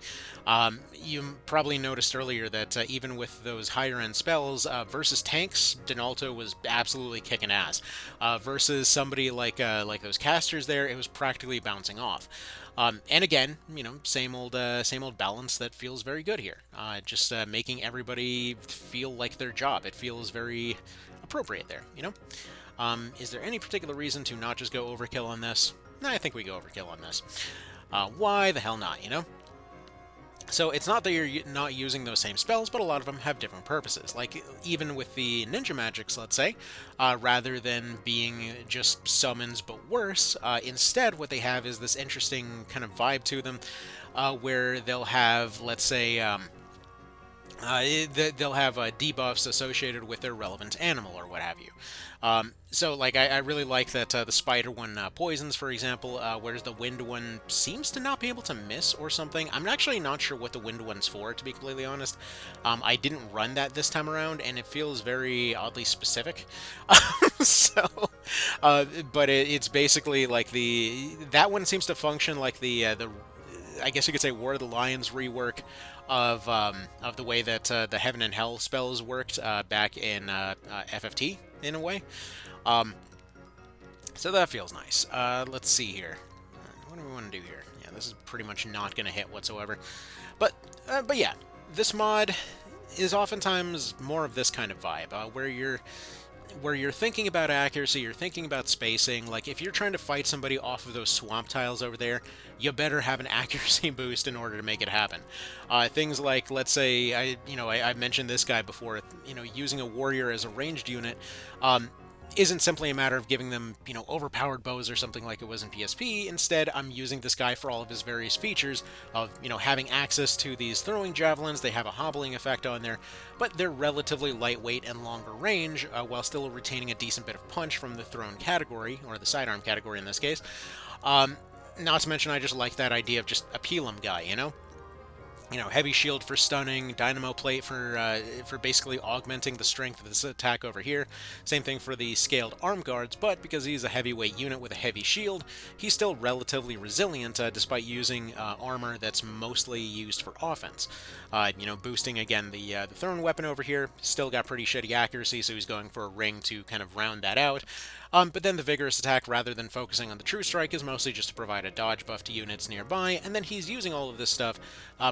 You probably noticed earlier that even with those higher end spells, versus tanks, Donalto was absolutely kicking ass. Versus somebody like those casters there, it was practically bouncing off. And again, same old balance that feels very good here. Just making everybody feel like their job. It feels very appropriate there, Is there any particular reason to not just go overkill on this? I think we go overkill on this. Why the hell not, So it's not that you're not using those same spells, but a lot of them have different purposes. Like even with the ninja magics, let's say, rather than being just summons but worse, instead what they have is this interesting kind of vibe to them, where they'll have, let's say, they'll have debuffs associated with their relevant animal or what have you. So, like, I really like that the spider one poisons, for example, whereas the wind one seems to not be able to miss or something. I'm actually not sure what the wind one's for, to be completely honest. I didn't run that this time around, and it feels very oddly specific. so, but it's basically like that one seems to function like the I guess you could say War of the Lions rework of the way that the Heaven and Hell spells worked back in FFT in a way. Um, so that feels nice. Let's see here. What do we want to do here? Yeah, this is pretty much not going to hit whatsoever. But yeah, this mod is oftentimes more of this kind of vibe, where you're thinking about accuracy, you're thinking about spacing. Like, if you're trying to fight somebody off of those swamp tiles over there, you better have an accuracy boost in order to make it happen. Things like, let's say, I mentioned this guy before, using a warrior as a ranged unit, isn't simply a matter of giving them, overpowered bows or something like it was in PSP. Instead, I'm using this guy for all of his various features of, having access to these throwing javelins. They have a hobbling effect on there, but they're relatively lightweight and longer range, while still retaining a decent bit of punch from the thrown category, or the sidearm category in this case. Not to mention, I just like that idea of just a Pelum guy, heavy shield for stunning, dynamo plate for basically augmenting the strength of this attack over here. Same thing for the scaled arm guards, but because he's a heavyweight unit with a heavy shield, he's still relatively resilient despite using armor that's mostly used for offense. Boosting again the thrown weapon over here. Still got pretty shitty accuracy, so he's going for a ring to kind of round that out. But then the vigorous attack, rather than focusing on the true strike, is mostly just to provide a dodge buff to units nearby, and then he's using all of this stuff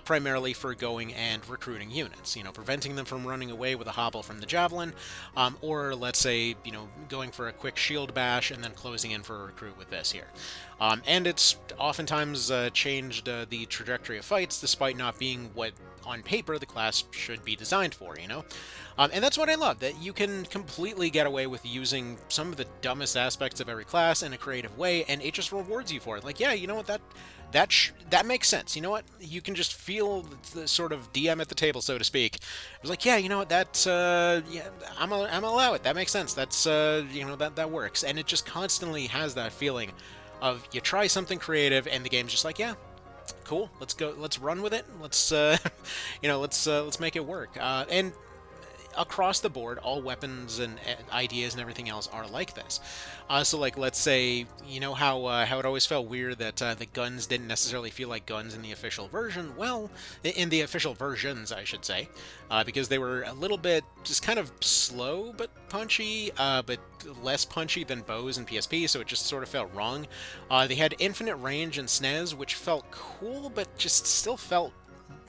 primarily for going and recruiting units, preventing them from running away with a hobble from the javelin, or let's say, going for a quick shield bash and then closing in for a recruit with this here. And it's oftentimes changed the trajectory of fights, despite not being what on paper the class should be designed for, and that's what I love, that you can completely get away with using some of the dumbest aspects of every class in a creative way, and it just rewards you for it. Like, yeah, you know what, that makes sense. You know what, you can just feel the sort of DM at the table, so to speak. It was like, yeah, you know what, that's yeah, I'm gonna allow it. That makes sense. That's that works, and it just constantly has that feeling of you try something creative, and the game's just like, yeah, cool, let's go, let's run with it, let's let's make it work. And across the board, all weapons and ideas and everything else are like this. So, like, let's say, how it always felt weird that the guns didn't necessarily feel like guns in the official version. Well, in the official versions, I should say, because they were a little bit just kind of slow but punchy, but less punchy than bows in PSP, so it just sort of felt wrong. They had infinite range and SNES, which felt cool, but just still felt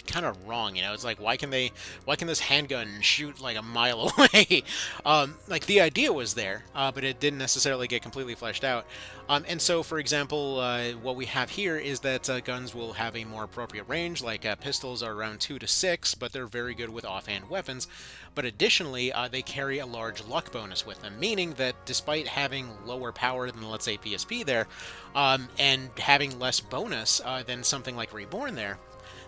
kind of wrong. It's like, why can this handgun shoot like a mile away? Like, the idea was there, but it didn't necessarily get completely fleshed out. And so, for example, what we have here is that guns will have a more appropriate range. Like, pistols are around 2 to 6, but they're very good with offhand weapons. But additionally, they carry a large luck bonus with them, meaning that despite having lower power than, let's say, PSP there, and having less bonus than something like Reborn there,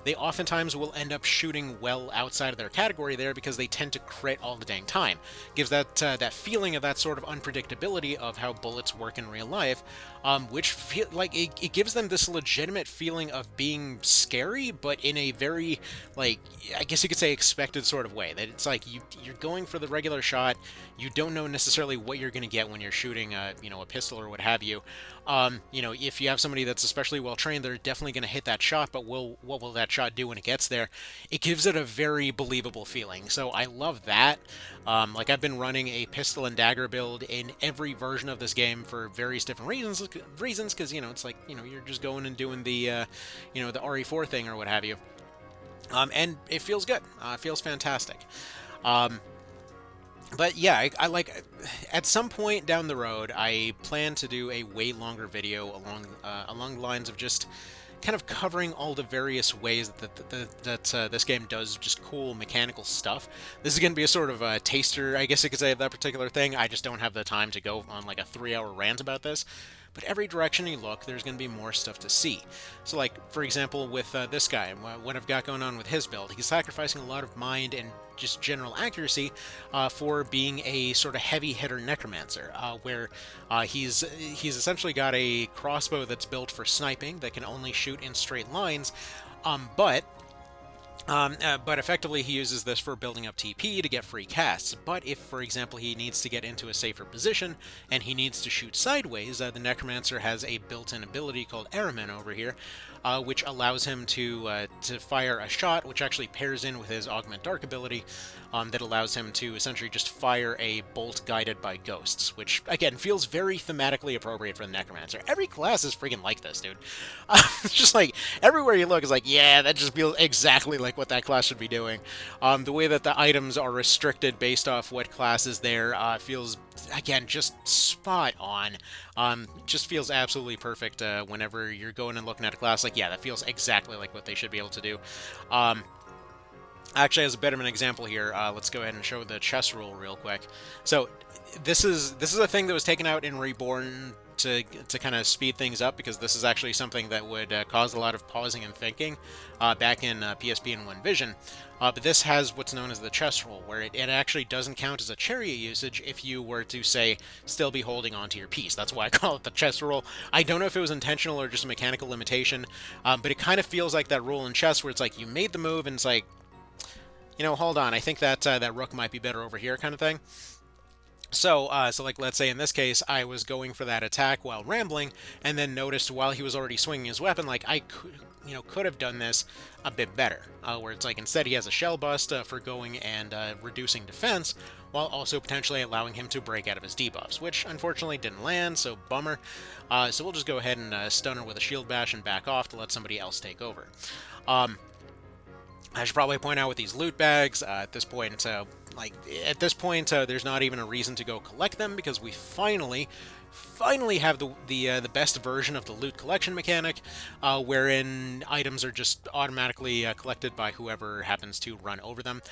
they oftentimes will end up shooting well outside of their category there, because they tend to crit all the dang time. Gives that feeling of that sort of unpredictability of how bullets work in real life, which feel like it gives them this legitimate feeling of being scary, but in a very, like, I guess you could say, expected sort of way. That it's like you're going for the regular shot. You don't know necessarily what you're going to get when you're shooting a pistol or what have you. If you have somebody that's especially well trained, they're definitely going to hit that shot, but what will that shot do when it gets there? It gives it a very believable feeling. So I love that. Like, I've been running a pistol and dagger build in every version of this game for various different reasons, because it's like, you're just going and doing the the RE4 thing or what have you. And it feels good. It feels fantastic. But yeah, I like, at some point down the road, I plan to do a way longer video along the lines of just kind of covering all the various ways that this game does just cool mechanical stuff. This is going to be a sort of a taster, I guess you could say, of that particular thing. I just don't have the time to go on like a 3-hour rant about this. But every direction you look, there's going to be more stuff to see. So, like, for example, with this guy, what I've got going on with his build, he's sacrificing a lot of mind and just general accuracy for being a sort of heavy hitter necromancer, where he's essentially got a crossbow that's built for sniping that can only shoot in straight lines, but effectively he uses this for building up TP to get free casts. But if, for example, he needs to get into a safer position and he needs to shoot sideways, the Necromancer has a built-in ability called Airman over here, which allows him to fire a shot, which actually pairs in with his Augment Dark ability, that allows him to essentially just fire a bolt guided by ghosts, which, again, feels very thematically appropriate for the Necromancer. Every class is freaking like this, dude. It's just like, everywhere you look is like, yeah, that just feels exactly like what that class should be doing. The way that the items are restricted based off what class is there feels, again, just spot on. Just feels absolutely perfect whenever you're going and looking at a class like, yeah, that feels exactly like what they should be able to do. Actually, as a bit of an example here, let's go ahead and show the chess rule real quick. So this is a thing that was taken out in Reborn to kind of speed things up, because this is actually something that would cause a lot of pausing and thinking back in PSP and One Vision. But this has what's known as the chess rule, where it actually doesn't count as a chariot usage if you were to, say, still be holding onto your piece. That's why I call it the chess rule. I don't know if it was intentional or just a mechanical limitation, but it kind of feels like that rule in chess where it's like you made the move and it's like, you know, hold on, I think that that rook might be better over here, kind of thing. So, like, let's say in this case, I was going for that attack while rambling, and then noticed while he was already swinging his weapon, like, I could have done this a bit better. Where it's like, instead he has a shell bust for going and reducing defense, while also potentially allowing him to break out of his debuffs, which unfortunately didn't land, so bummer. So we'll just go ahead and stun her with a shield bash and back off to let somebody else take over. I should probably point out with these loot bags, at this point, there's not even a reason to go collect them, because we finally have the best version of the loot collection mechanic, wherein items are just automatically collected by whoever happens to run over them.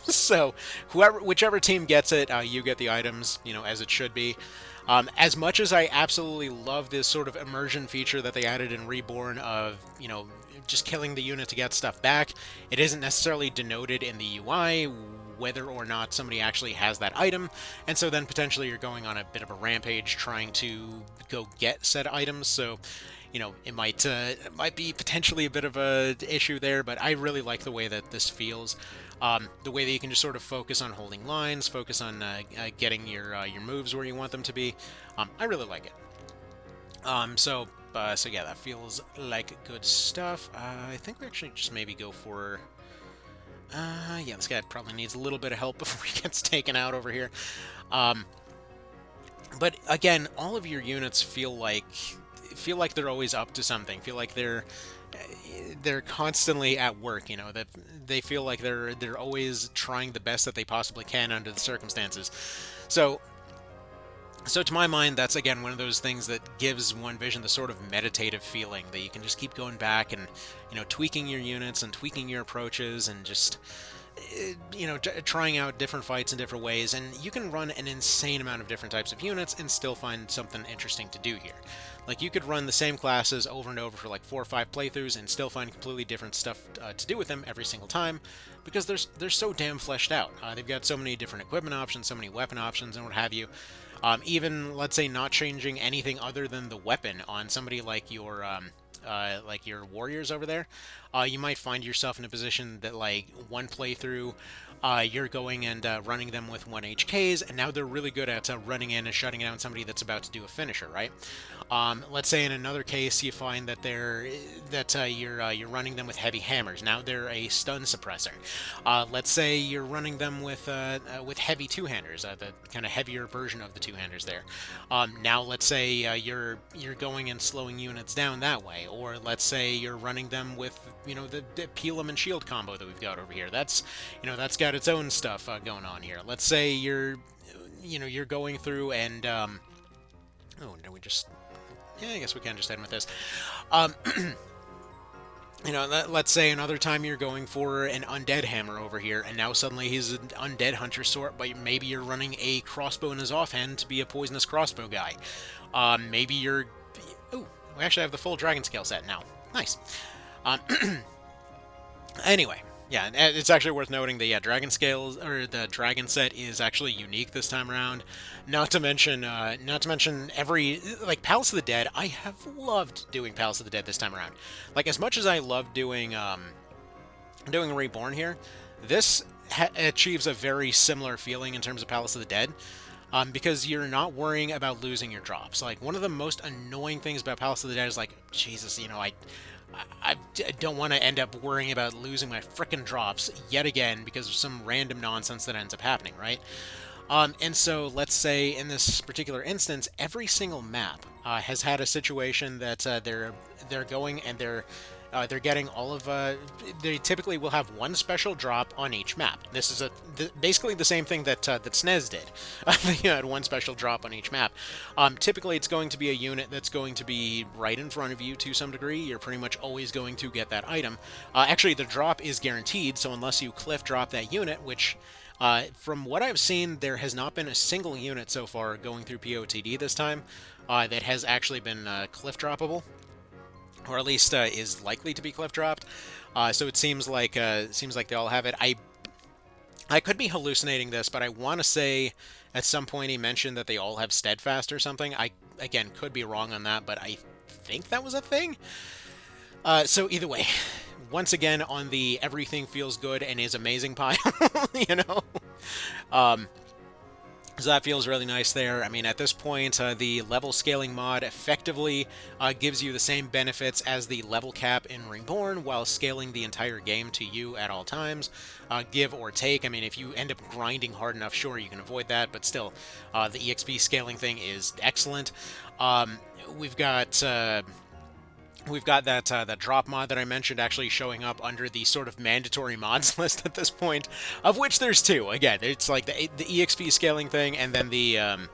So whichever team gets it, you get the items, as it should be. As much as I absolutely love this sort of immersion feature that they added in Reborn of, just killing the unit to get stuff back, it isn't necessarily denoted in the UI whether or not somebody actually has that item, and so then potentially you're going on a bit of a rampage trying to go get said items, so it might be potentially a bit of a issue there, but I really like the way that this feels. The way that you can just sort of focus on holding lines, focus on getting your moves where you want them to be. I really like it. So yeah, that feels like good stuff. I think we actually just maybe go for... yeah, this guy probably needs a little bit of help before he gets taken out over here. But again, all of your units feel like they're always up to something. Feel like they're constantly at work. That they feel like they're always trying the best that they possibly can under the circumstances. So to my mind, that's, again, one of those things that gives One Vision the sort of meditative feeling that you can just keep going back and, tweaking your units and tweaking your approaches and just, trying out different fights in different ways. And you can run an insane amount of different types of units and still find something interesting to do here. Like, you could run the same classes over and over for like 4 or 5 playthroughs and still find completely different stuff to do with them every single time, because they're so damn fleshed out. They've got so many different equipment options, so many weapon options, and what have you. Even, let's say, not changing anything other than the weapon on somebody like your warriors over there, you might find yourself in a position that, like, one playthrough, you're going and running them with 1 HKs, and now they're really good at running in and shutting down somebody that's about to do a finisher, right? Let's say in another case you find that you're running them with heavy hammers. Now they're a stun suppressor. Let's say you're running them with heavy two-handers, the kind of heavier version of the two-handers there. Now let's say you're going and slowing units down that way, or let's say you're running them with the peel 'em and shield combo that we've got over here. That's got its own stuff going on here. Let's say you're going through and oh, no, we just... Yeah, I guess we can just end with this. You know, let's say another time you're going for an undead hammer over here, and now suddenly he's an undead hunter sort, but maybe you're running a crossbow in his offhand to be a poisonous crossbow guy. Maybe you're... Ooh, we actually have the full dragon scale set now. Nice. Um, Anyway, yeah, it's actually worth noting that yeah, dragon scales or the dragon set is actually unique this time around. Not to mention every like Palace of the Dead. I have loved doing Palace of the Dead this time around. Like as much as I love doing Reborn here, this achieves a very similar feeling in terms of Palace of the Dead. Because you're not worrying about losing your drops. Like one of the most annoying things about Palace of the Dead is like, Jesus, you know, I don't want to end up worrying about losing my frickin' drops yet again because of some random nonsense that ends up happening, right? And so let's say in this particular instance, every single map has had a situation that they're going and they're getting all of. They typically will have one special drop on each map. This is basically the same thing that SNES did. They had one special drop on each map. Typically, it's going to be a unit that's going to be right in front of you to some degree. You're pretty much always going to get that item. Actually, the drop is guaranteed, so unless you cliff drop that unit, which from what I've seen, there has not been a single unit so far going through POTD this time that has actually been cliff droppable, or at least is likely to be cliff dropped. So it seems like they all have it. I could be hallucinating this, but I want to say at some point he mentioned that they all have steadfast or something. I again could be wrong on that, but I think that was a thing. So either way, once again on the everything feels good and is amazing pile, you know. Um, so that feels really nice there. I mean, at this point, the level scaling mod effectively gives you the same benefits as the level cap in Reborn while scaling the entire game to you at all times, give or take. I mean, if you end up grinding hard enough, sure, you can avoid that, but still, the EXP scaling thing is excellent. We've got... We've got that drop mod that I mentioned actually showing up under the sort of mandatory mods list at this point, of which there's two. Again, it's like the EXP scaling thing, and then the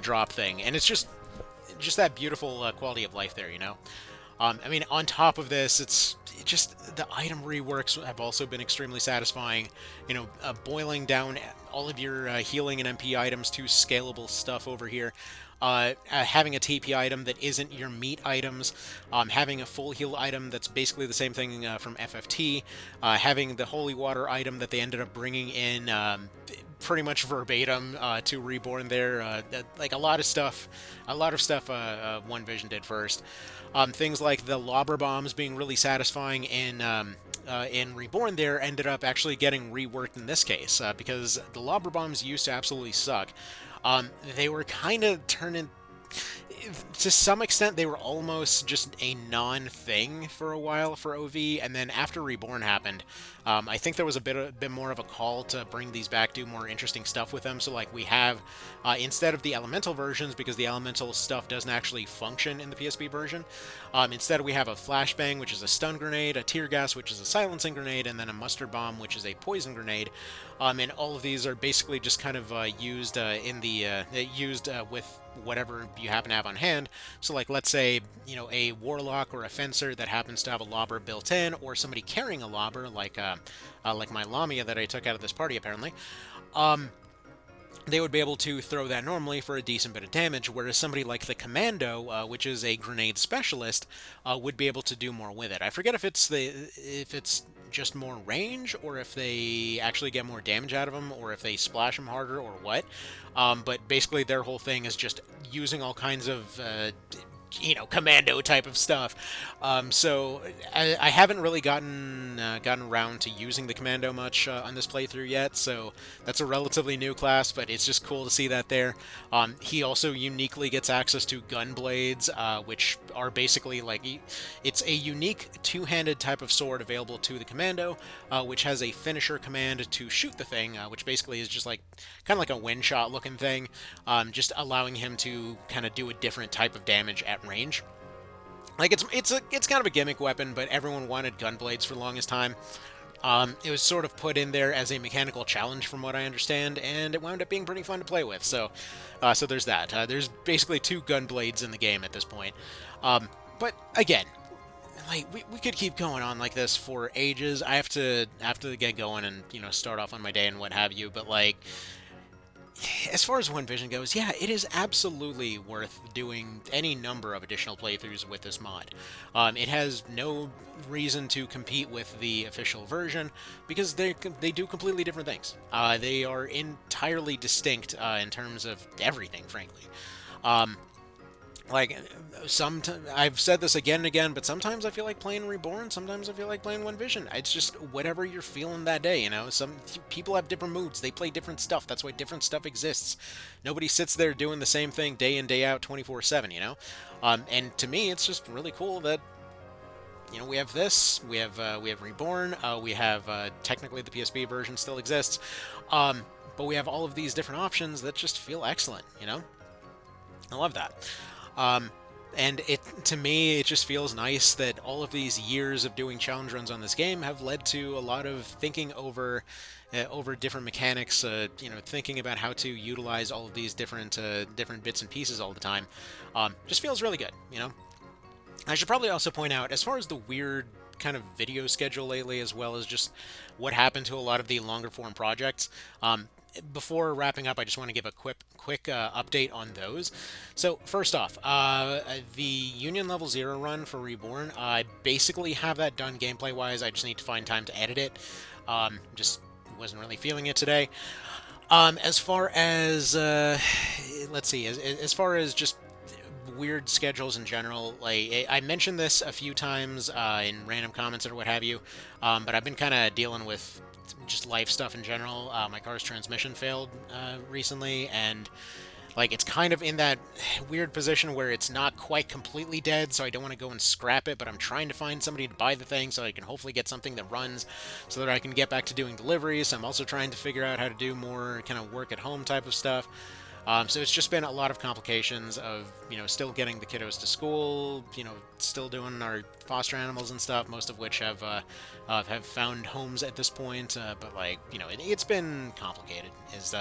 drop thing, and it's just that beautiful quality of life there, you know. I mean, on top of this, it's just the item reworks have also been extremely satisfying. You know, boiling down all of your healing and MP items to scalable stuff over here. Having a TP item that isn't your meat items, having a full heal item that's basically the same thing from FFT, having the holy water item that they ended up bringing in pretty much verbatim to Reborn there. Like a lot of stuff One Vision did first. Things like the lobber bombs being really satisfying in Reborn there ended up actually getting reworked in this case because the lobber bombs used to absolutely suck. They were kind of turning... To some extent, they were almost just a non-thing for a while for OV, and then after Reborn happened, I think there was a bit more of a call to bring these back, do more interesting stuff with them. So, like, we have, instead of the elemental versions, because the elemental stuff doesn't actually function in the PSP version, instead we have a flashbang, which is a stun grenade, a tear gas, which is a silencing grenade, and then a mustard bomb, which is a poison grenade. And all of these are basically just kind of used with whatever you happen to have on hand. So like, let's say, you know, a warlock or a fencer that happens to have a lobber built in, or somebody carrying a lobber, like my Lamia that I took out of this party apparently, they would be able to throw that normally for a decent bit of damage, whereas somebody like the Commando, which is a grenade specialist, would be able to do more with it. I forget if it's just more range, or if they actually get more damage out of them, or if they splash them harder, or what. But basically, their whole thing is just using all kinds of commando type of stuff. So I haven't really gotten around to using the commando much on this playthrough yet, so that's a relatively new class, but it's just cool to see that there. He also uniquely gets access to gun blades, which are basically like, it's a unique two-handed type of sword available to the commando, which has a finisher command to shoot the thing, which basically is just like kind of like a wind shot looking thing, just allowing him to kind of do a different type of damage at range. Like, it's kind of a gimmick weapon, but everyone wanted gunblades for the longest time. It was sort of put in there as a mechanical challenge, from what I understand, and it wound up being pretty fun to play with. So there's that. There's basically two gunblades in the game at this point. But again, like we could keep going on like this for ages. I have to get going and start off on my day and what have you. But like, as far as One Vision goes, yeah, it is absolutely worth doing any number of additional playthroughs with this mod. It has no reason to compete with the official version because they do completely different things. They are entirely distinct in terms of everything, frankly. Um, like I've said this again and again, but sometimes I feel like playing Reborn, sometimes I feel like playing One Vision. It's just whatever you're feeling that day. Some people have different moods, they play different stuff. That's why different stuff exists. Nobody sits there doing the same thing day in day out 24/7. And to me it's just really cool that we have this, we have Reborn, we have technically the PSP version still exists, but we have all of these different options that just feel excellent. I love that. Um, and to me, it just feels nice that all of these years of doing challenge runs on this game have led to a lot of thinking over different mechanics. Thinking about how to utilize all of these different bits and pieces all the time. Just feels really good. I should probably also point out, as far as the weird kind of video schedule lately, as well as just what happened to a lot of the longer form projects. Before wrapping up, I just want to give a quick update on those. So first off, the Union Level 0 run for Reborn, I basically have that done gameplay-wise. I just need to find time to edit it. Just wasn't really feeling it today. As far as, let's see, as far as just weird schedules in general, like I mentioned this a few times in random comments or what have you, but I've been kind of dealing with just life stuff in general. My car's transmission failed recently, and like it's kind of in that weird position where it's not quite completely dead, so I don't want to go and scrap it, but I'm trying to find somebody to buy the thing so I can hopefully get something that runs so that I can get back to doing deliveries. I'm also trying to figure out how to do more kind of work at home type of stuff. So it's just been a lot of complications of, still getting the kiddos to school, still doing our foster animals and stuff, most of which have found homes at this point. But like, it's been complicated is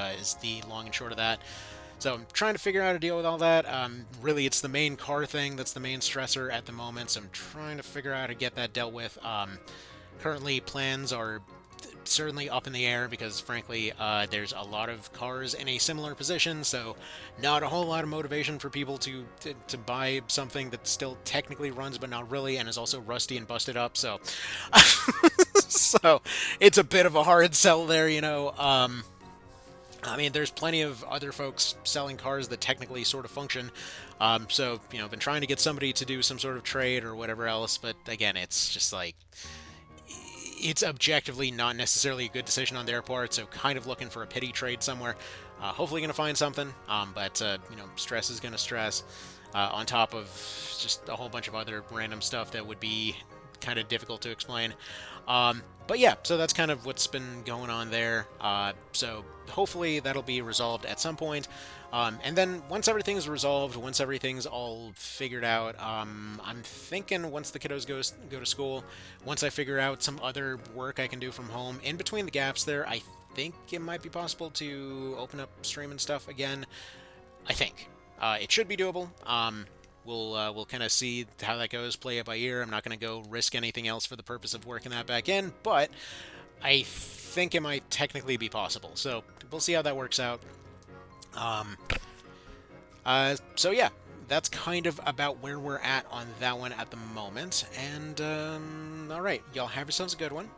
the long and short of that. So I'm trying to figure out how to deal with all that. Really, it's the main car thing that's the main stressor at the moment. So I'm trying to figure out how to get that dealt with. Currently, plans are certainly up in the air because frankly there's a lot of cars in a similar position, so not a whole lot of motivation for people to buy something that still technically runs but not really, and is also rusty and busted up, so so it's a bit of a hard sell there. I mean, there's plenty of other folks selling cars that technically sort of function. So, been trying to get somebody to do some sort of trade or whatever else, but again, it's just like, it's objectively not necessarily a good decision on their part, so kind of looking for a pity trade somewhere. Hopefully going to find something, but, stress is going to stress, on top of just a whole bunch of other random stuff that would be kind of difficult to explain. But yeah, so that's kind of what's been going on there. So hopefully that'll be resolved at some point. And then once everything's resolved, once everything's all figured out, I'm thinking once the kiddos go to school, once I figure out some other work I can do from home, in between the gaps there, I think it might be possible to open up streaming stuff again. I think. It should be doable. We'll kind of see how that goes, play it by ear. I'm not going to go risk anything else for the purpose of working that back in, but I think it might technically be possible. So we'll see how that works out. So yeah, that's kind of about where we're at on that one at the moment. And all right, y'all have yourselves a good one.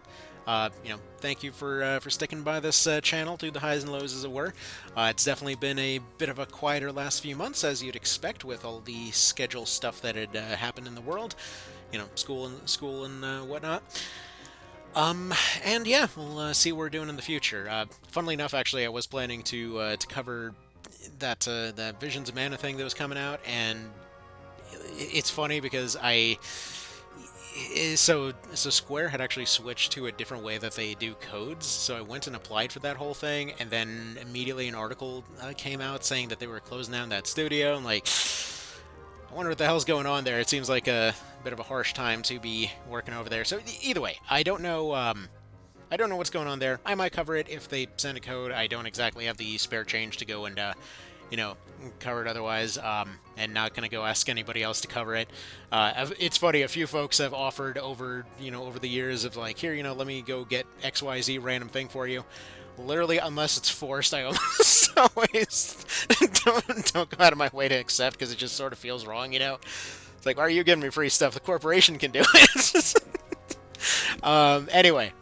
Thank you for sticking by this channel through the highs and lows, as it were. It's definitely been a bit of a quieter last few months, as you'd expect, with all the schedule stuff that had happened in the world. School and whatnot. And yeah, we'll see what we're doing in the future. Funnily enough, actually, I was planning to cover that Visions of Mana thing that was coming out, and it's funny because so Square had actually switched to a different way that they do codes, so I went and applied for that whole thing, and then immediately an article came out saying that they were closing down that studio. I'm like, I wonder what the hell's going on there. It seems like a bit of a harsh time to be working over there. So either way, I don't know what's going on there. I might cover it if they send a code. I don't exactly have the spare change to go and you know, covered otherwise, and not gonna go ask anybody else to cover it. It's funny, a few folks have offered over, over the years of like, here, let me go get XYZ random thing for you. Literally, unless it's forced, I almost always don't go out of my way to accept because it just sort of feels wrong. It's like, why are you giving me free stuff? The corporation can do it. Anyway,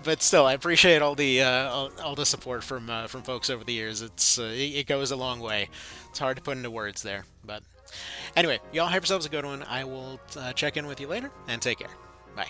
but still, I appreciate all the support from folks over the years. It goes a long way. It's hard to put into words there, but anyway, y'all have yourselves a good one. I will check in with you later, and take care. Bye.